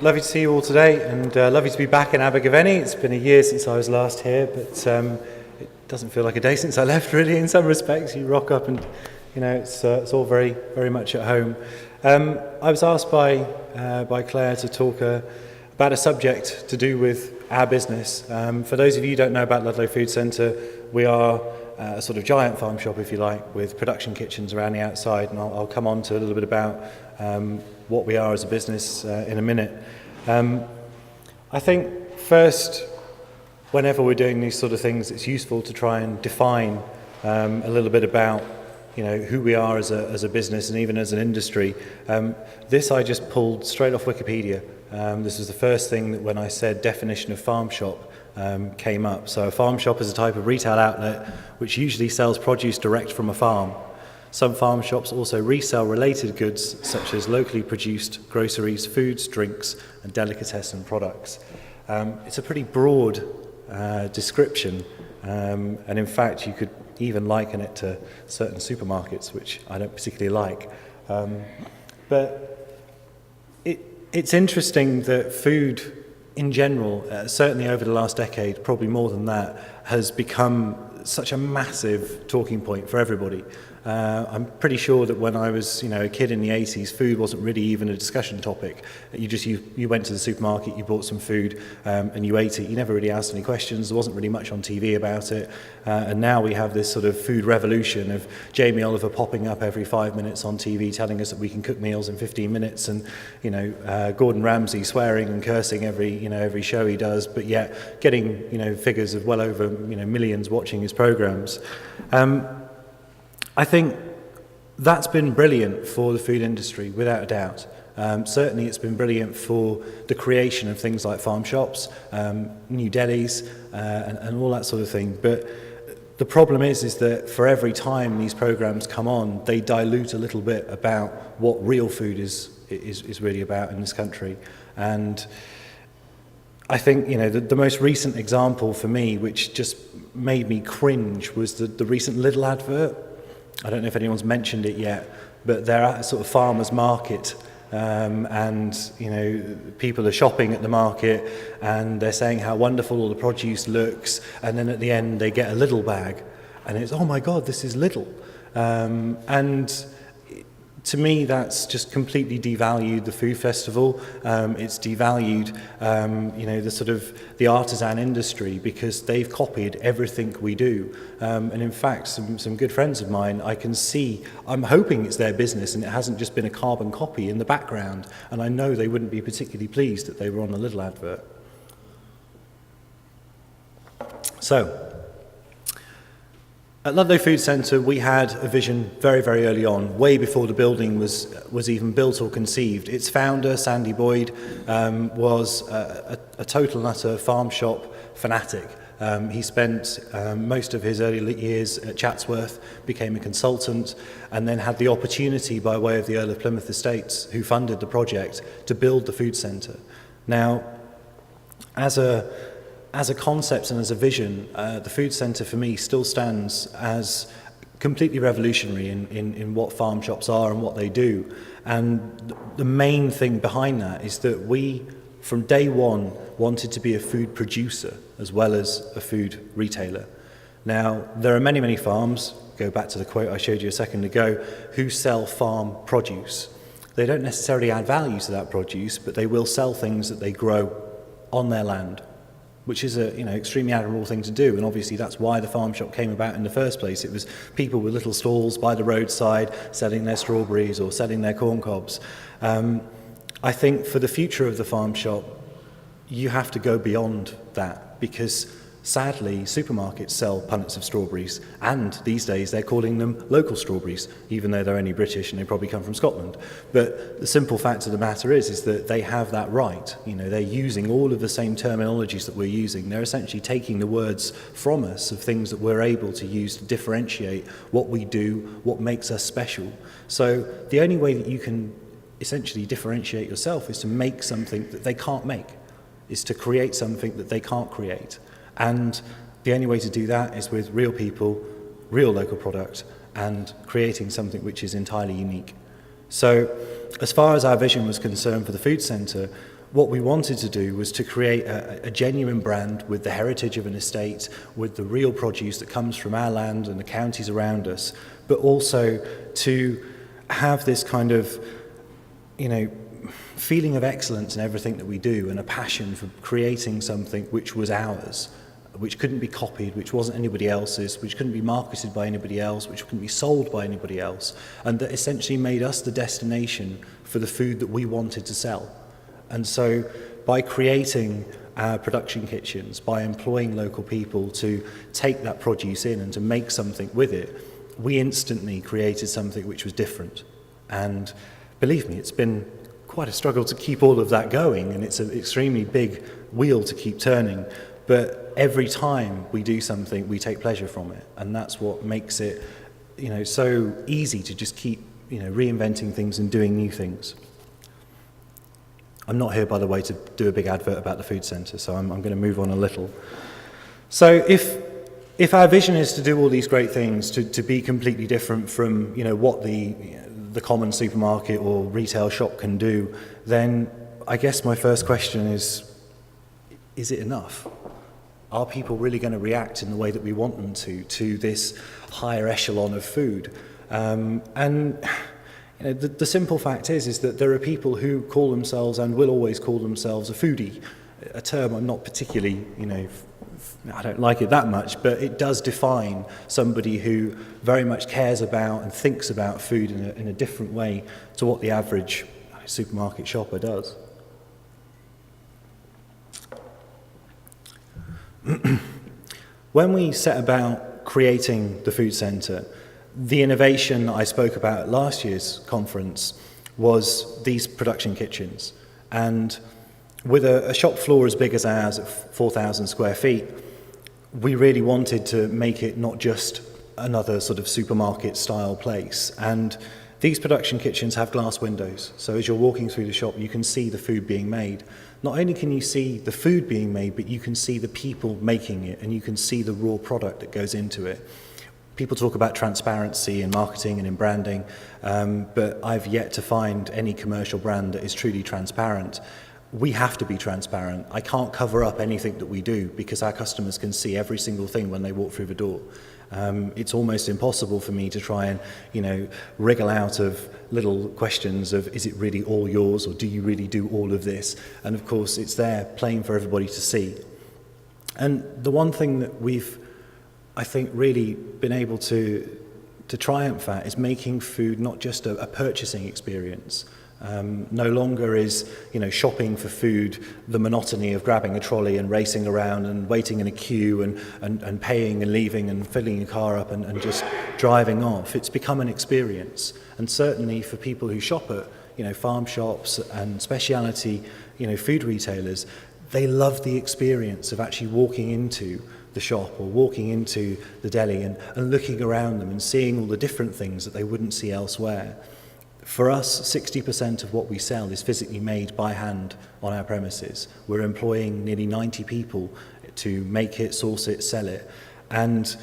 Lovely to see you all today, and lovely to be back in Abergavenny. It's been a year since I was last here, but it doesn't feel like a day since I left, really, in some respects. You rock up and, it's all very, very much at home. I was asked by Claire to talk about a subject to do with our business. For those of you who don't know about Ludlow Food Centre, we are a sort of giant farm shop, if you like, with production kitchens around the outside, and I'll come on to a little bit about what we are as a business in a minute. I think first, whenever we're doing these sort of things, it's useful to try and define a little bit about who we are as a business and even as an industry. This I just pulled straight off Wikipedia. This was the first thing that when I said definition of farm shop came up. So a farm shop is a type of retail outlet which usually sells produce direct from a farm. Some farm shops also resell related goods such as locally produced groceries, foods, drinks and delicatessen products. It's a pretty broad description, and in fact you could even liken it to certain supermarkets, which I don't particularly like. But it's interesting that food in general, certainly over the last decade, probably more than that, has become such a massive talking point for everybody. I'm pretty sure that when I was a kid in the 80s, food wasn't really even a discussion topic. You went to the supermarket, you bought some food and you ate it. You never really asked any questions. There wasn't really much on TV about it. And now we have this sort of food revolution of Jamie Oliver popping up every 5 minutes on TV telling us that we can cook meals in 15 minutes, and Gordon Ramsay swearing and cursing every show he does, but yet getting figures of well over millions watching his programs. I think that's been brilliant for the food industry, without a doubt. Certainly it's been brilliant for the creation of things like farm shops, new delis, and all that sort of thing. But the problem is that for every time these programs come on, they dilute a little bit about what real food is really about in this country. And I think the most recent example for me, which just made me cringe, was the recent Lidl advert. I don't know if anyone's mentioned it yet, but they're at a sort of farmer's market, and people are shopping at the market and they're saying how wonderful all the produce looks, and then at the end they get a Lidl bag and it's, oh my god, this is Lidl. And to me, that's just completely devalued the food festival. It's devalued, the sort of the artisan industry, because they've copied everything we do. And in fact, some good friends of mine, I can see, I'm hoping it's their business and it hasn't just been a carbon copy in the background. And I know they wouldn't be particularly pleased that they were on a Lidl advert. So, at Ludlow Food Centre, we had a vision very, very early on, way before the building was even built or conceived. Its founder, Sandy Boyd, was a total and utter farm shop fanatic. He spent most of his early years at Chatsworth, became a consultant, and then had the opportunity, by way of the Earl of Plymouth Estates, who funded the project, to build the food centre. Now, as a concept and as a vision, the food centre for me still stands as completely revolutionary in what farm shops are and what they do. And the main thing behind that is that we, from day one, wanted to be a food producer as well as a food retailer. Now, there are many, many farms, go back to the quote I showed you a second ago, who sell farm produce. They don't necessarily add value to that produce, but they will sell things that they grow on their land, which is a extremely admirable thing to do, and obviously that's why the farm shop came about in the first place. It was people with little stalls by the roadside selling their strawberries or selling their corn cobs. I think for the future of the farm shop, you have to go beyond that, because sadly supermarkets sell punnets of strawberries, and these days they're calling them local strawberries, even though they're only British and they probably come from Scotland. But the simple fact of the matter is that they have that right. They're using all of the same terminologies that we're using. They're essentially taking the words from us of things that we're able to use to differentiate what we do, what makes us special. So the only way that you can essentially differentiate yourself is to make something that they can't make, is to create something that they can't create. And the only way to do that is with real people, real local product, and creating something which is entirely unique. So as far as our vision was concerned for the food centre, what we wanted to do was to create a genuine brand with the heritage of an estate, with the real produce that comes from our land and the counties around us, but also to have this kind of, feeling of excellence in everything that we do, and a passion for creating something which was ours, which couldn't be copied, which wasn't anybody else's, which couldn't be marketed by anybody else, which couldn't be sold by anybody else, and that essentially made us the destination for the food that we wanted to sell. And so by creating our production kitchens, by employing local people to take that produce in and to make something with it, we instantly created something which was different. And believe me, it's been quite a struggle to keep all of that going, and it's an extremely big wheel to keep turning. But every time we do something, we take pleasure from it, and that's what makes it, so easy to just keep, reinventing things and doing new things. I'm not here, by the way, to do a big advert about the food centre, so I'm going to move on a little. So if our vision is to do all these great things, to be completely different from, what the common supermarket or retail shop can do, then I guess my first question is it enough? Are people really going to react in the way that we want them to this higher echelon of food? The simple fact is that there are people who call themselves and will always call themselves a foodie, a term I'm not particularly, I don't like it that much, but it does define somebody who very much cares about and thinks about food in a different way to what the average supermarket shopper does. When we set about creating the food centre, the innovation I spoke about at last year's conference was these production kitchens. And with a shop floor as big as ours at 4,000 square feet, we really wanted to make it not just another sort of supermarket style place. And these production kitchens have glass windows, so as you're walking through the shop you can see the food being made. Not only can you see the food being made, but you can see the people making it, and you can see the raw product that goes into it. People talk about transparency in marketing and in branding, but I've yet to find any commercial brand that is truly transparent. We have to be transparent. I can't cover up anything that we do because our customers can see every single thing when they walk through the door. It's almost impossible for me to try and, wriggle out of little questions of, is it really all yours, or do you really do all of this? And of course, it's there plain for everybody to see. And the one thing that we've, I think, really been able to triumph at is making food not just a purchasing experience. No longer is, shopping for food the monotony of grabbing a trolley and racing around and waiting in a queue and paying and leaving and filling your car up and just driving off. It's become an experience. And certainly for people who shop at, farm shops and specialty, food retailers, they love the experience of actually walking into the shop or walking into the deli and looking around them and seeing all the different things that they wouldn't see elsewhere. For us, 60% of what we sell is physically made by hand on our premises. We're employing nearly 90 people to make it, source it, sell it. And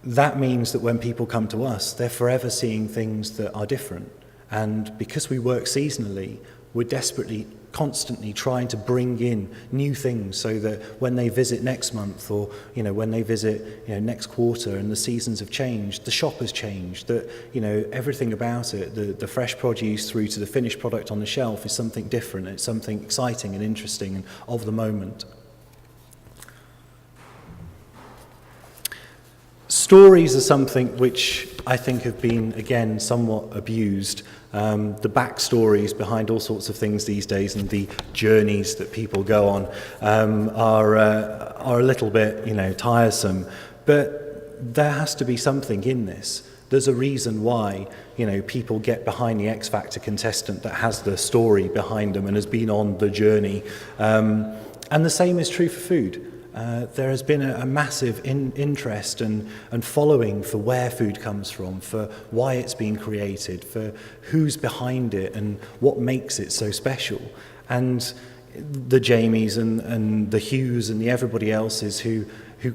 that means that when people come to us, they're forever seeing things that are different. And because we work seasonally, we're desperately, constantly trying to bring in new things so that when they visit next month or, when they visit, next quarter and the seasons have changed, the shop has changed, that, everything about it, the fresh produce through to the finished product on the shelf is something different. It's something exciting and interesting and of the moment. Stories are something which I think have been, again, somewhat abused. The backstories behind all sorts of things these days and the journeys that people go on are a little bit, tiresome. But there has to be something in this. There's a reason why, people get behind the X Factor contestant that has the story behind them and has been on the journey. And the same is true for food. There has been a massive interest and following for where food comes from, for why it's being created, for who's behind it and what makes it so special. And the Jamies and the Hughes and the everybody else's who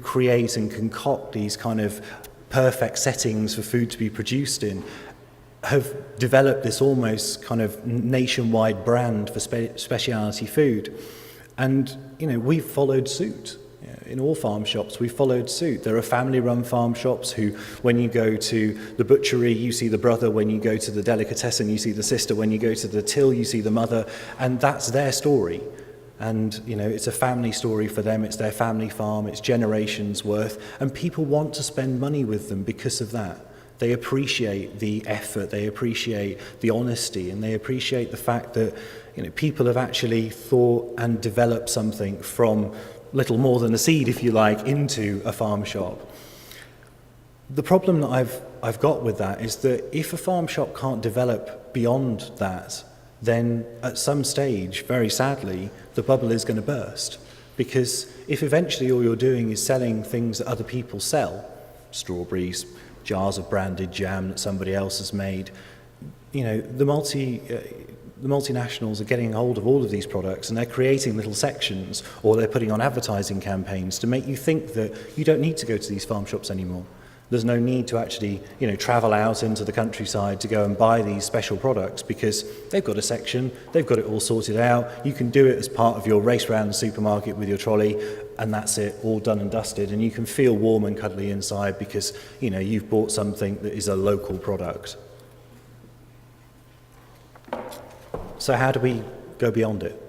create and concoct these kind of perfect settings for food to be produced in, have developed this almost kind of nationwide brand for speciality food. And, we've followed suit. In all farm shops, we've followed suit. There are family-run farm shops who, when you go to the butchery, you see the brother. When you go to the delicatessen, you see the sister. When you go to the till, you see the mother. And that's their story. And, it's a family story for them. It's their family farm. It's generations worth. And people want to spend money with them because of that. They appreciate the effort, they appreciate the honesty, and they appreciate the fact that, people have actually thought and developed something from little more than a seed, if you like, into a farm shop. The problem that I've got with that is that if a farm shop can't develop beyond that, then at some stage, very sadly, the bubble is going to burst. Because if eventually all you're doing is selling things that other people sell, strawberries, jars of branded jam that somebody else has made, the multinationals are getting hold of all of these products, and they're creating little sections, or they're putting on advertising campaigns to make you think that you don't need to go to these farm shops anymore. There's no need to actually, travel out into the countryside to go and buy these special products, because they've got a section, they've got it all sorted out. You can do it as part of your race around the supermarket with your trolley, and that's it, all done and dusted. And you can feel warm and cuddly inside because, you've bought something that is a local product. So how do we go beyond it?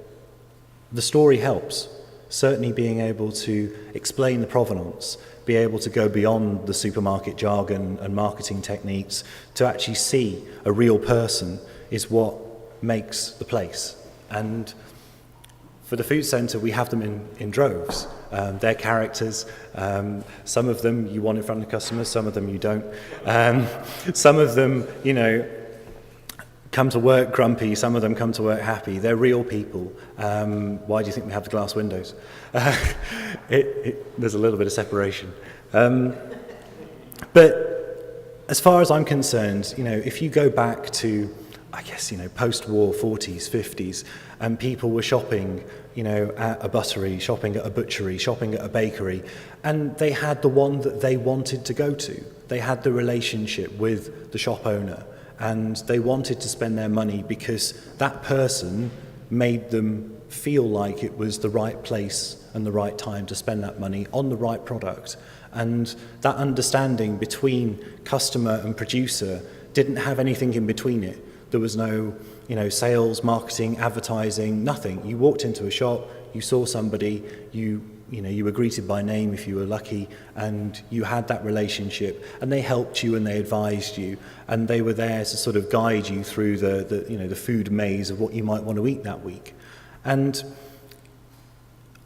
The story helps. Certainly being able to explain the provenance, be able to go beyond the supermarket jargon and marketing techniques to actually see a real person is what makes the place. And for the food centre, we have them in droves. They're characters. Some of them you want in front of customers, some of them you don't. Some of them, come to work grumpy, some of them come to work happy. They're real people. Why do you think we have the glass windows? There's a little bit of separation. But as far as I'm concerned, if you go back to, I guess, post-war 40s, 50s, and people were shopping, at a buttery, shopping at a butchery, shopping at a bakery, and they had the one that they wanted to go to. They had the relationship with the shop owner, and they wanted to spend their money because that person made them feel like it was the right place and the right time to spend that money on the right product. And that understanding between customer and producer didn't have anything in between it. There was no, sales, marketing, advertising, nothing. You walked into a shop, you saw somebody, you were greeted by name if you were lucky, and you had that relationship, and they helped you and they advised you, and they were there to sort of guide you through the food maze of what you might want to eat that week. And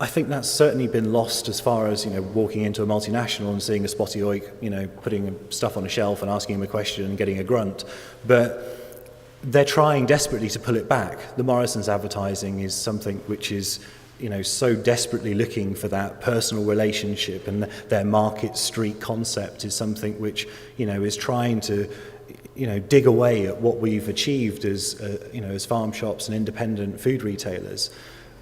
I think that's certainly been lost as far as, walking into a multinational and seeing a spotty oik, putting stuff on a shelf and asking him a question and getting a grunt. But they're trying desperately to pull it back. The Morrison's advertising is something which is, so desperately looking for that personal relationship, and their market street concept is something which, is trying to, dig away at what we've achieved as, as farm shops and independent food retailers.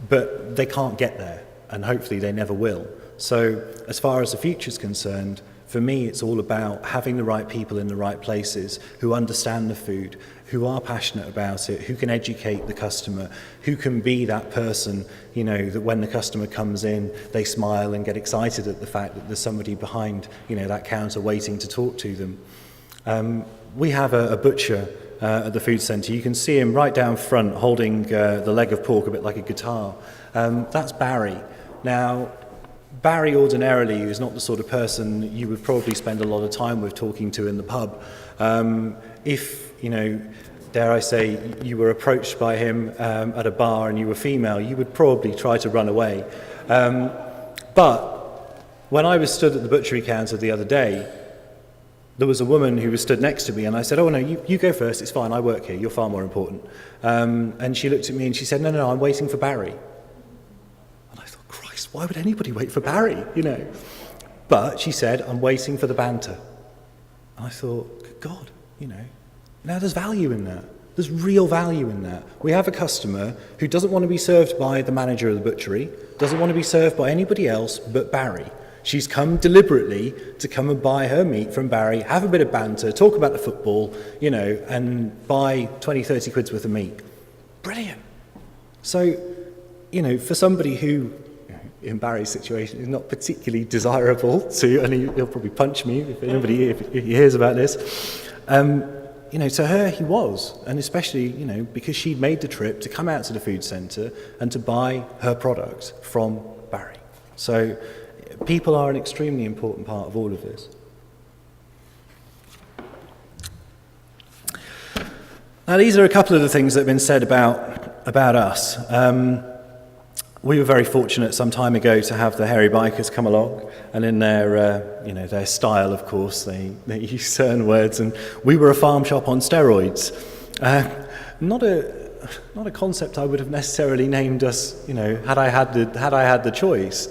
But they can't get there, and hopefully they never will. So as far as the future's concerned, for me, it's all about having the right people in the right places who understand the food, who are passionate about it, who can educate the customer, who can be that person, that when the customer comes in, they smile and get excited at the fact that there's somebody behind, that counter waiting to talk to them. We have a butcher at the food centre. You can see him right down front holding the leg of pork a bit like a guitar. That's Barry. Now, Barry ordinarily is not the sort of person you would probably spend a lot of time with talking to in the pub. If, dare I say, you were approached by him at a bar and you were female, you would probably try to run away. But when I was stood at the butchery counter the other day, there was a woman who was stood next to me, and I said, "Oh no, you go first, it's fine, I work here, you're far more important." And she looked at me and she said, no, I'm waiting for Barry. And I thought, Christ, why would anybody wait for Barry, But she said, "I'm waiting for the banter." And I thought, good God, now there's value in that. There's real value in that. We have a customer who doesn't want to be served by the manager of the butchery, doesn't want to be served by anybody else but Barry, She's come deliberately to come and buy her meat from Barry, have a bit of banter, talk about the football, and buy 20, 30 quid's worth of meat. Brilliant. So, for somebody who, in Barry's situation, is not particularly desirable to, and he'll probably punch me if he hears about this, to her he was, and especially, because she'd made the trip to come out to the food centre and to buy her product from Barry. So people are an extremely important part of all of this. Now, these are a couple of the things that have been said about us. We were very fortunate some time ago to have the Hairy Bikers come along, and in their style, of course, they use certain words, and we were a farm shop on steroids. Not a concept I would have necessarily named us, had I had the choice.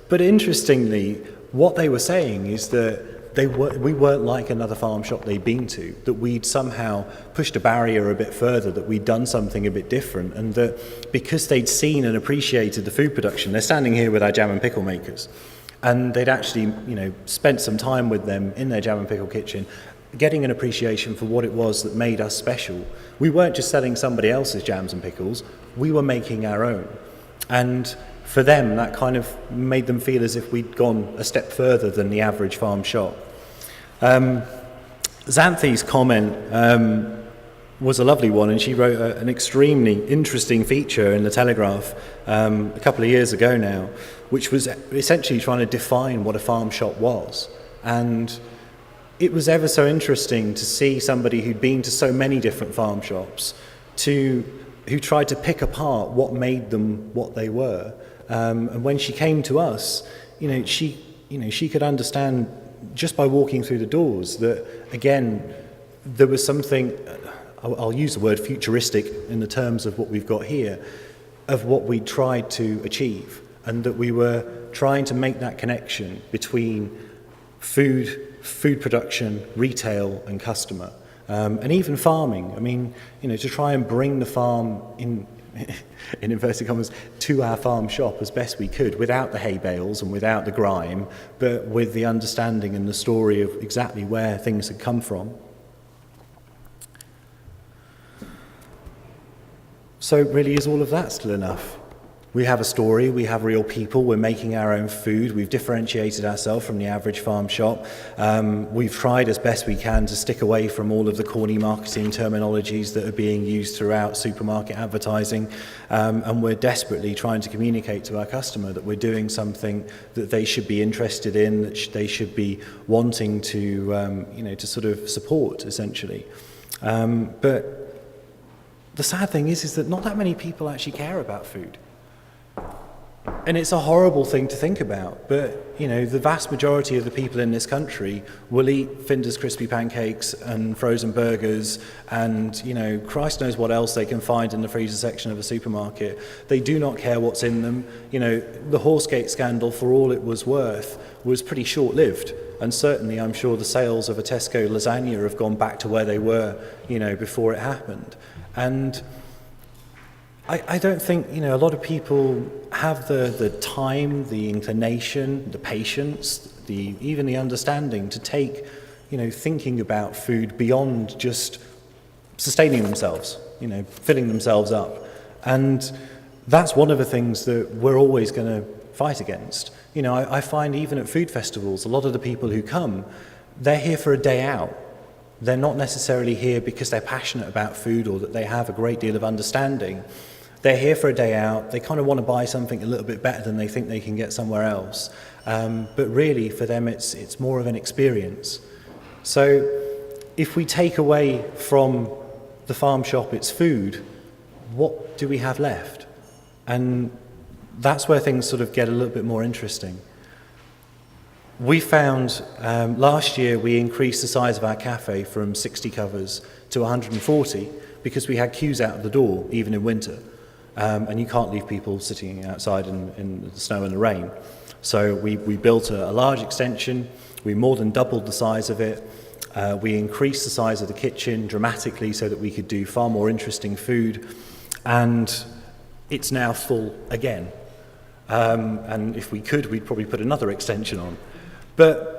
But interestingly, what they were saying is that we weren't like another farm shop they'd been to, that we'd somehow pushed a barrier a bit further, that we'd done something a bit different, and that because they'd seen and appreciated the food production, they're standing here with our jam and pickle makers, and they'd actually, spent some time with them in their jam and pickle kitchen, getting an appreciation for what it was that made us special. We weren't just selling somebody else's jams and pickles, we were making our own. And for them, that kind of made them feel as if we'd gone a step further than the average farm shop. Xanthi's comment was a lovely one, and she wrote an extremely interesting feature in the Telegraph a couple of years ago now, which was essentially trying to define what a farm shop was. And it was ever so interesting to see somebody who'd been to so many different farm shops who tried to pick apart what made them what they were. And when she came to us, she could understand just by walking through the doors that, again, there was something, I'll use the word futuristic in the terms of what we've got here, of what we tried to achieve, and that we were trying to make that connection between food production, retail and customer, and even farming. I mean, to try and bring the farm in inverted commas, to our farm shop as best we could, without the hay bales and without the grime, but with the understanding and the story of exactly where things had come from. So really, is all of that still enough? We have a story, we have real people, we're making our own food, we've differentiated ourselves from the average farm shop, we've tried as best we can to stick away from all of the corny marketing terminologies that are being used throughout supermarket advertising, and we're desperately trying to communicate to our customer that we're doing something that they should be interested in, that they should be wanting to, to sort of support, essentially. But the sad thing is that not that many people actually care about food. And it's a horrible thing to think about, but, the vast majority of the people in this country will eat Finder's crispy pancakes and frozen burgers and, Christ knows what else they can find in the freezer section of a supermarket. They do not care what's in them. The Horsegate scandal, for all it was worth, was pretty short-lived. And certainly, I'm sure the sales of a Tesco lasagna have gone back to where they were, before it happened. And I don't think, a lot of people have the time, the inclination, the patience, even the understanding to take, thinking about food beyond just sustaining themselves, filling themselves up. And that's one of the things that we're always going to fight against. I find even at food festivals, a lot of the people who come, they're here for a day out. They're not necessarily here because they're passionate about food or that they have a great deal of understanding. They're here for a day out. They kind of want to buy something a little bit better than they think they can get somewhere else. But really, for them, it's more of an experience. So if we take away from the farm shop its food, what do we have left? And that's where things sort of get a little bit more interesting. We found last year we increased the size of our cafe from 60 covers to 140 because we had queues out of the door, even in winter. And you can't leave people sitting outside in the snow and the rain. So we built a large extension, we more than doubled the size of it, we increased the size of the kitchen dramatically so that we could do far more interesting food, and it's now full again. and if we could, we'd probably put another extension on. But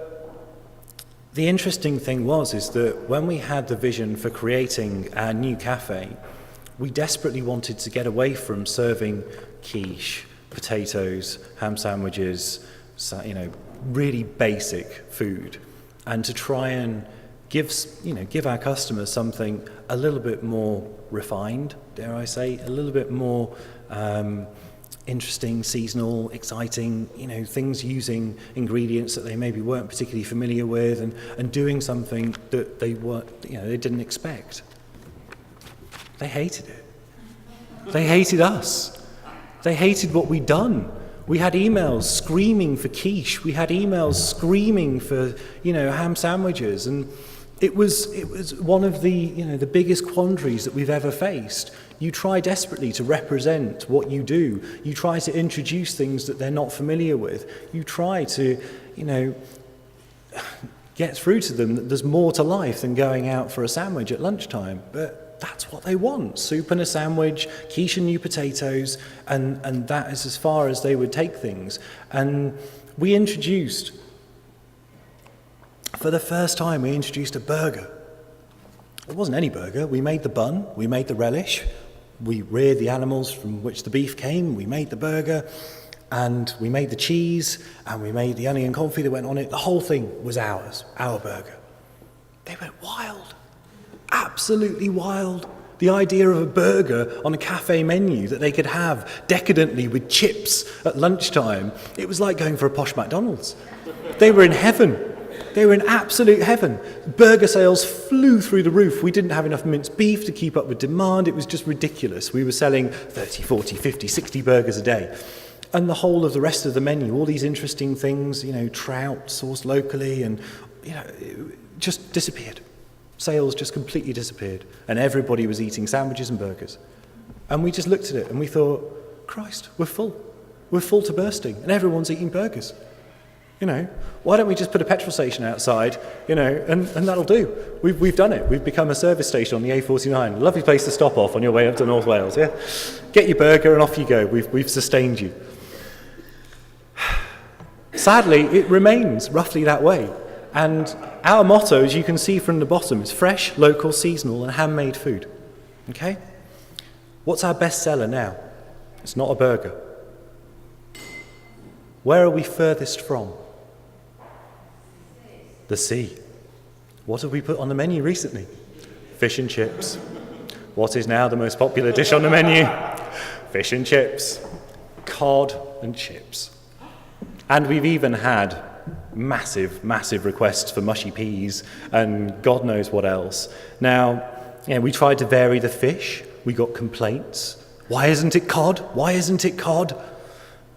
the interesting thing is that when we had the vision for creating our new cafe, we desperately wanted to get away from serving quiche, potatoes, ham sandwiches, really basic food, and to try and give our customers something a little bit more refined, dare I say, a little bit more interesting, seasonal, exciting, things using ingredients that they maybe weren't particularly familiar with, and doing something that they didn't expect. They hated it. They hated us. They hated what we'd done. We had emails screaming for quiche. We had emails screaming for, ham sandwiches. And it was one of the biggest quandaries that we've ever faced. You try desperately to represent what you do. You try to introduce things that they're not familiar with. You try to, get through to them that there's more to life than going out for a sandwich at lunchtime. But that's what they want. Soup and a sandwich, quiche and new potatoes, and that is as far as they would take things. And for the first time, we introduced a burger. It wasn't any burger. We made the bun, we made the relish, we reared the animals from which the beef came, we made the burger, and we made the cheese, and we made the onion confit that went on it. The whole thing was ours, our burger. They went wild, absolutely wild. The idea of a burger on a cafe menu that they could have decadently with chips at lunchtime, it was like going for a posh McDonald's. They were in heaven. They were in absolute heaven. Burger sales flew through the roof. We didn't have enough minced beef to keep up with demand. It was just ridiculous. We were selling 30, 40, 50, 60 burgers a day. And the whole of the rest of the menu, all these interesting things, trout sourced locally, and it just disappeared. Sales just completely disappeared. And everybody was eating sandwiches and burgers. And we just looked at it and we thought, Christ, we're full. We're full to bursting. And everyone's eating burgers. Why don't we just put a petrol station outside, and that'll do. We've done it. We've become a service station on the A49. Lovely place to stop off on your way up to North Wales, yeah? Get your burger and off you go. We've sustained you. Sadly, it remains roughly that way. And our motto, as you can see from the bottom, is fresh, local, seasonal, and handmade food. Okay? What's our best seller now? It's not a burger. Where are we furthest from? The sea. What have we put on the menu recently? Fish and chips. What is now the most popular dish on the menu? Fish and chips. Cod and chips. And we've even had massive, massive requests for mushy peas and God knows what else. Now, we tried to vary the fish. We got complaints. Why isn't it cod? Why isn't it cod?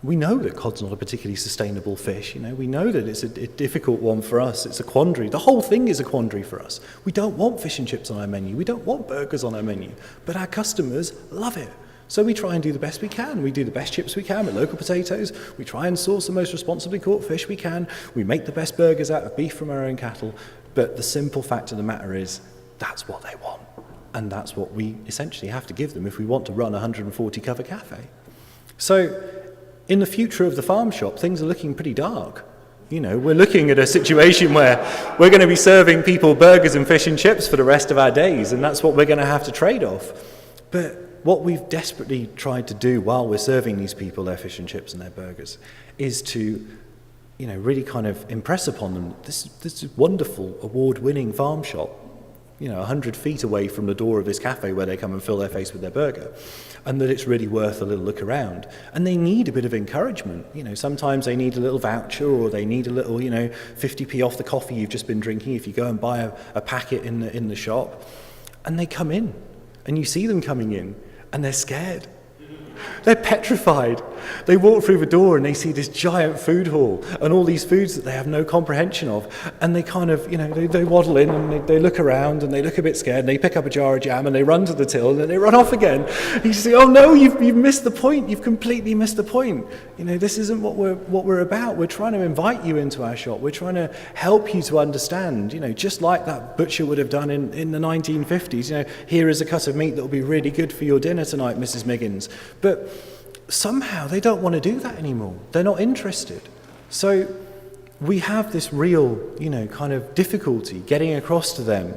We know that cod's not a particularly sustainable fish. We know that it's a difficult one for us. It's a quandary. The whole thing is a quandary for us. We don't want fish and chips on our menu. We don't want burgers on our menu. But our customers love it. So we try and do the best we can. We do the best chips we can with local potatoes. We try and source the most responsibly caught fish we can. We make the best burgers out of beef from our own cattle. But the simple fact of the matter is, that's what they want. And that's what we essentially have to give them if we want to run a 140-cover cafe. So in the future of the farm shop, things are looking pretty dark. We're looking at a situation where we're going to be serving people burgers and fish and chips for the rest of our days, and that's what we're going to have to trade off. But what we've desperately tried to do while we're serving these people their fish and chips and their burgers is to, really kind of impress upon them this wonderful award-winning farm shop, 100 feet away from the door of this cafe where they come and fill their face with their burger, and that it's really worth a little look around. And they need a bit of encouragement. Sometimes they need a little voucher, or they need a little, 50p off the coffee you've just been drinking if you go and buy a packet in the shop. And they come in, and you see them coming in, and they're scared. They're petrified. They walk through the door and they see this giant food hall and all these foods that they have no comprehension of. And they kind of, they waddle in and they look around and they look a bit scared and they pick up a jar of jam and they run to the till and then they run off again. You say, oh no, you've missed the point. You've completely missed the point. This isn't what we're about. We're trying to invite you into our shop. We're trying to help you to understand, just like that butcher would have done in the 1950s. Here is a cut of meat that will be really good for your dinner tonight, Mrs. Miggins. But somehow they don't want to do that anymore. They're not interested. So we have this real, kind of difficulty getting across to them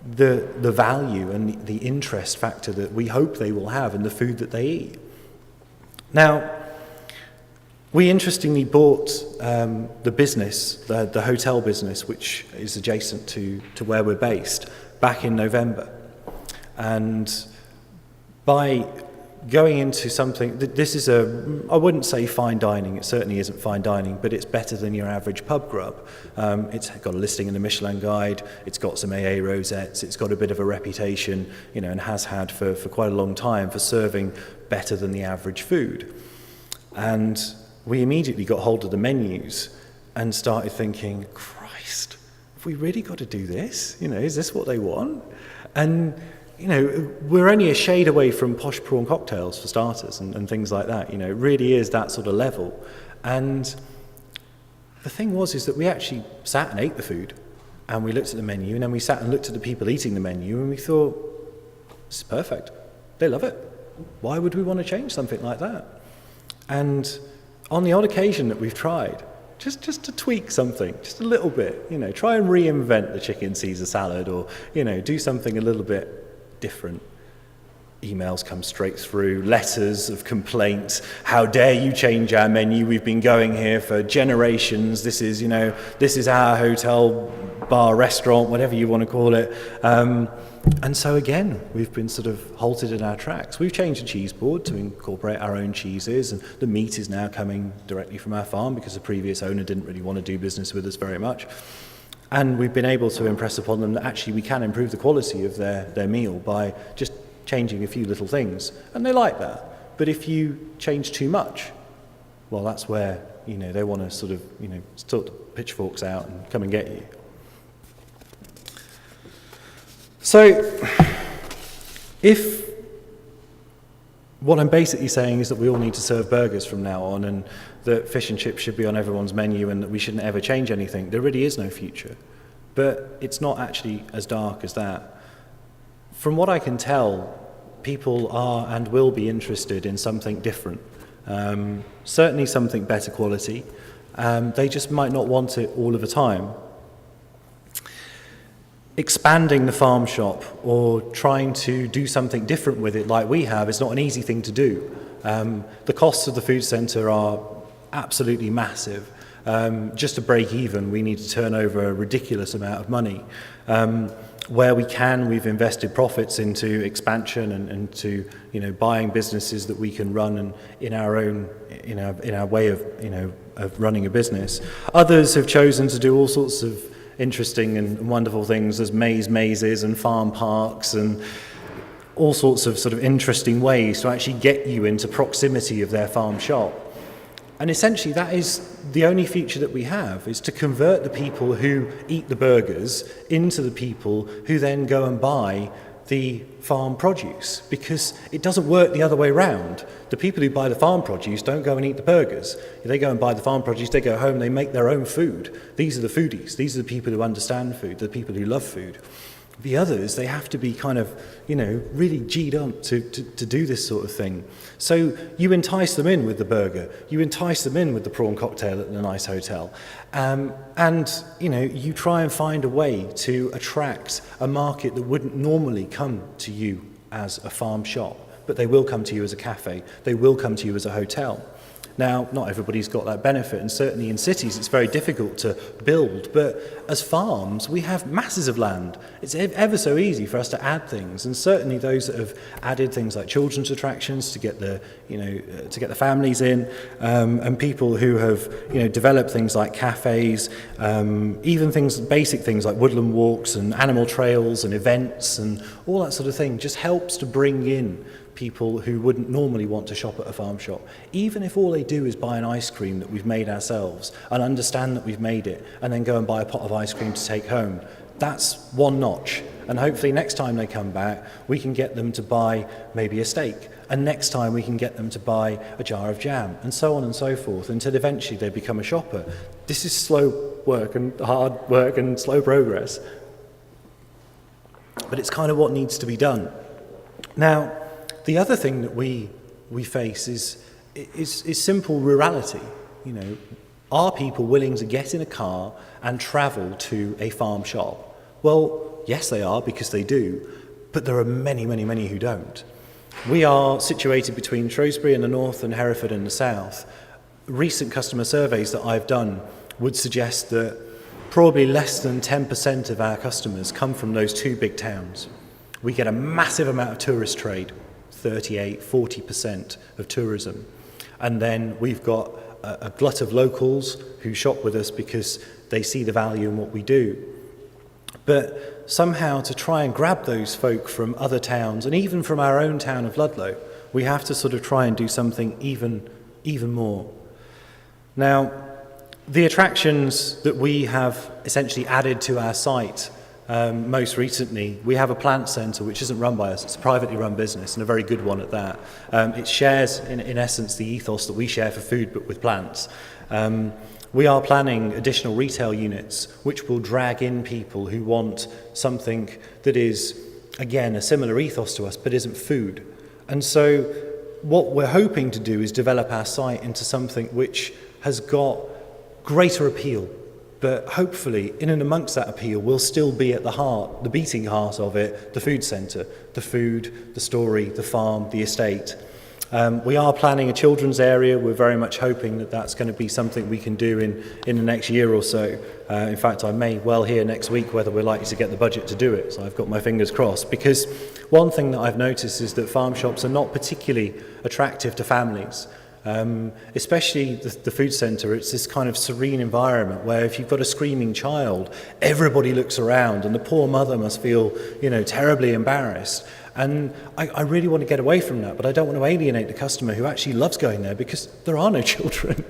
the value and the interest factor that we hope they will have in the food that they eat. Now, we interestingly bought the business, the hotel business, which is adjacent to where we're based, back in November. And by going into something, this is I wouldn't say fine dining, it certainly isn't fine dining, but it's better than your average pub grub. It's got a listing in the Michelin Guide, it's got some AA rosettes, it's got a bit of a reputation, and has had for quite a long time for serving better than the average food. And we immediately got hold of the menus and started thinking, Christ, have we really got to do this? Is this what they want? And we're only a shade away from posh prawn cocktails for starters and things like that. It really is that sort of level. And the thing is that we actually sat and ate the food, and we looked at the menu, and then we sat and looked at the people eating the menu, and we thought, this is perfect. They love it. Why would we want to change something like that? And on the odd occasion that we've tried, just to tweak something, just a little bit, try and reinvent the chicken Caesar salad, or, do something a little bit different. Emails come straight through, letters of complaints. How dare you change our menu? We've been going here for generations. This is our hotel, bar, restaurant, whatever you want to call it. And so again, we've been sort of halted in our tracks. We've changed the cheese board to incorporate our own cheeses, and the meat is now coming directly from our farm because the previous owner didn't really want to do business with us very much. And we've been able to impress upon them that actually we can improve the quality of their meal by just changing a few little things. And they like that. But if you change too much, well, that's where, they want to sort of, sort the pitchforks out and come and get you. So, if what I'm basically saying is that we all need to serve burgers from now on, and that fish and chips should be on everyone's menu, and that we shouldn't ever change anything, there really is no future. But it's not actually as dark as that. From what I can tell, people are and will be interested in something different. Certainly something better quality. They just might not want it all of the time. Expanding the farm shop or trying to do something different with it like we have is not an easy thing to do. The costs of the food centre are absolutely massive. Just to break even, we need to turn over a ridiculous amount of money. Where we can, we've invested profits into expansion and to buying businesses that we can run and in our way of running a business. Others have chosen to do all sorts of interesting and wonderful things as mazes and farm parks and all sorts of sort of interesting ways to actually get you into proximity of their farm shop. And essentially that is the only feature that we have, is to convert the people who eat the burgers into the people who then go and buy the farm produce, because it doesn't work the other way round. The people who buy the farm produce don't go and eat the burgers. They go and buy the farm produce, they go home, they make their own food. These are the foodies. These are the people who understand food, the people who love food. The others, they have to be kind of, really G'd up to do this sort of thing. So you entice them in with the burger, you entice them in with the prawn cocktail at the nice hotel, and you try and find a way to attract a market that wouldn't normally come to you as a farm shop, but they will come to you as a cafe, they will come to you as a hotel. Now, not everybody's got that benefit, and certainly in cities it's very difficult to build, but as farms we have masses of land. It's ever so easy for us to add things, and certainly those that have added things like children's attractions to get the families in, and people who have developed things like cafes, even basic things like woodland walks and animal trails and events and all that sort of thing just helps to bring in people who wouldn't normally want to shop at a farm shop, even if all they do is buy an ice cream that we've made ourselves and understand that we've made it and then go and buy a pot of ice cream to take home. That's one notch, and hopefully next time they come back we can get them to buy maybe a steak, and next time we can get them to buy a jar of jam, and so on and so forth, until eventually they become a shopper. This is slow work and hard work and slow progress, but it's kind of what needs to be done. Now, the other thing that we face is is simple rurality. You know, are people willing to get in a car and travel to a farm shop? Well, yes, they are, because they do, but there are many, many, many who don't. We are situated between Shrewsbury in the north and Hereford in the south. Recent customer surveys that I've done would suggest that probably less than 10% of our customers come from those two big towns. We get a massive amount of tourist trade, 38, 40% of tourism. And then we've got a glut of locals who shop with us because they see the value in what we do. But somehow, to try and grab those folk from other towns, and even from our own town of Ludlow, we have to sort of try and do something even more. Now, the attractions that we have essentially added to our site, most recently, we have a plant centre which isn't run by us. It's a privately run business, and a very good one at that. It shares, in essence, the ethos that we share for food, but with plants. We are planning additional retail units which will drag in people who want something that is, again, a similar ethos to us, but isn't food. And so what we're hoping to do is develop our site into something which has got greater appeal, but hopefully in and amongst that appeal will still be at the heart, the beating heart of it, the food centre, the food, the story, the farm, the estate. We are planning a children's area. We're very much hoping that that's going to be something we can do in the next year or so. In fact, I may well hear next week whether we're likely to get the budget to do it, so I've got my fingers crossed. Because one thing that I've noticed is that farm shops are not particularly attractive to families. Especially the food centre. It's this kind of serene environment where if you've got a screaming child, everybody looks around, and the poor mother must feel, terribly embarrassed. And I really want to get away from that, but I don't want to alienate the customer who actually loves going there, because there are no children.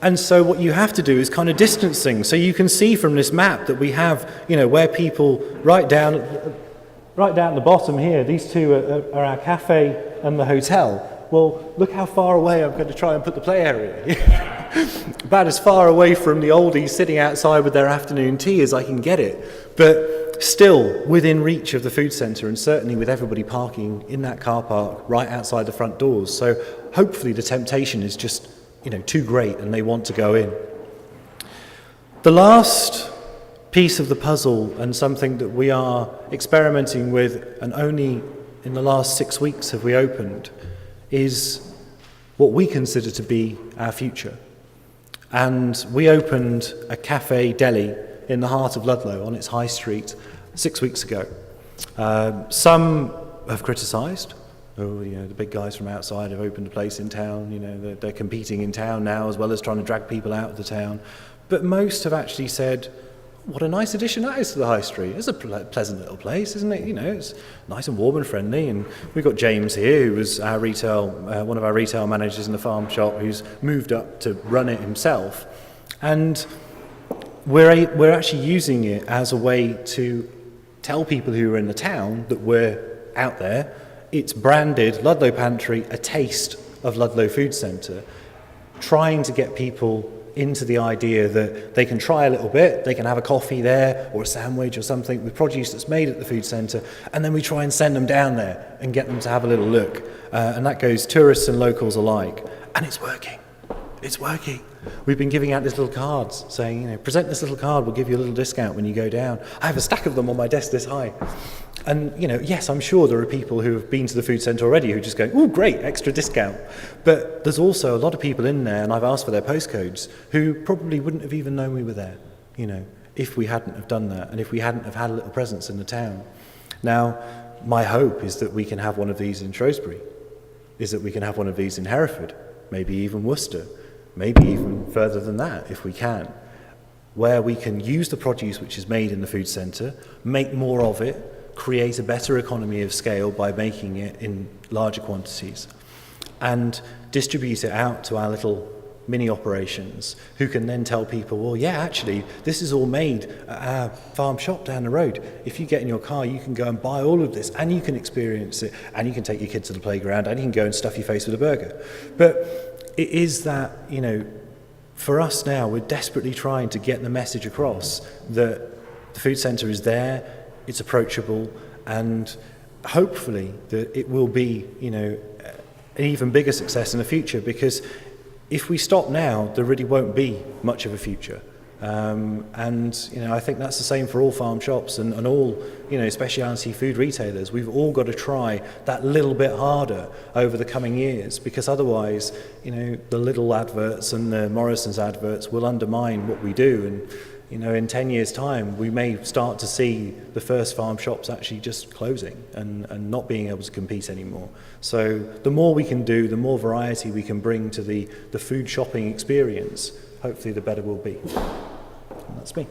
And so what you have to do is kind of distance things. So you can see from this map that we have, where people right down at the bottom here, these two are our cafe and the hotel. Well, look how far away I'm going to try and put the play area. About as far away from the oldies sitting outside with their afternoon tea as I can get it. But still within reach of the food centre, and certainly with everybody parking in that car park right outside the front doors. So hopefully the temptation is just, too great and they want to go in. The last piece of the puzzle, and something that we are experimenting with, and only in the last 6 weeks have we opened, is what we consider to be our future. And we opened a cafe deli in the heart of Ludlow on its high street 6 weeks ago. Some have criticised. The big guys from outside have opened a place in town. They're competing in town now as well as trying to drag people out of the town. But most have actually said, what a nice addition that is to the high street. It's a pleasant little place, isn't it? It's nice and warm and friendly. And we've got James here, who was our one of our retail managers in the farm shop, who's moved up to run it himself. And we're actually using it as a way to tell people who are in the town that we're out there. It's branded Ludlow Pantry, a taste of Ludlow Food Centre, trying to get people into the idea that they can try a little bit, they can have a coffee there or a sandwich or something with produce that's made at the food centre, and then we try and send them down there and get them to have a little look. And that goes tourists and locals alike. And it's working. It's working. We've been giving out these little cards saying, present this little card, we'll give you a little discount when you go down. I have a stack of them on my desk this high. And, yes, I'm sure there are people who have been to the food centre already who just go, oh, great, extra discount. But there's also a lot of people in there, and I've asked for their postcodes, who probably wouldn't have even known we were there, if we hadn't have done that, and if we hadn't have had a little presence in the town. Now, my hope is that we can have one of these in Shrewsbury, is that we can have one of these in Hereford, maybe even Worcester, maybe even further than that, if we can, where we can use the produce which is made in the food centre, make more of it, create a better economy of scale by making it in larger quantities, and distribute it out to our little mini operations, who can then tell people, well, yeah, actually, this is all made at our farm shop down the road. If you get in your car, you can go and buy all of this, and you can experience it, and you can take your kids to the playground, and you can go and stuff your face with a burger. But it is that, for us now, we're desperately trying to get the message across that the food centre is there, it's approachable, and hopefully that it will be, an even bigger success in the future, because if we stop now, there really won't be much of a future. And you know, I think that's the same for all farm shops and all, you know, specialty food retailers. We've all got to try that little bit harder over the coming years, because otherwise, you know, the Lidl adverts and the Morrison's adverts will undermine what we do. And you know, in 10 years' time, we may start to see the first farm shops actually just closing and not being able to compete anymore. So the more we can do, the more variety we can bring to the food shopping experience, hopefully the better we'll be. And that's me.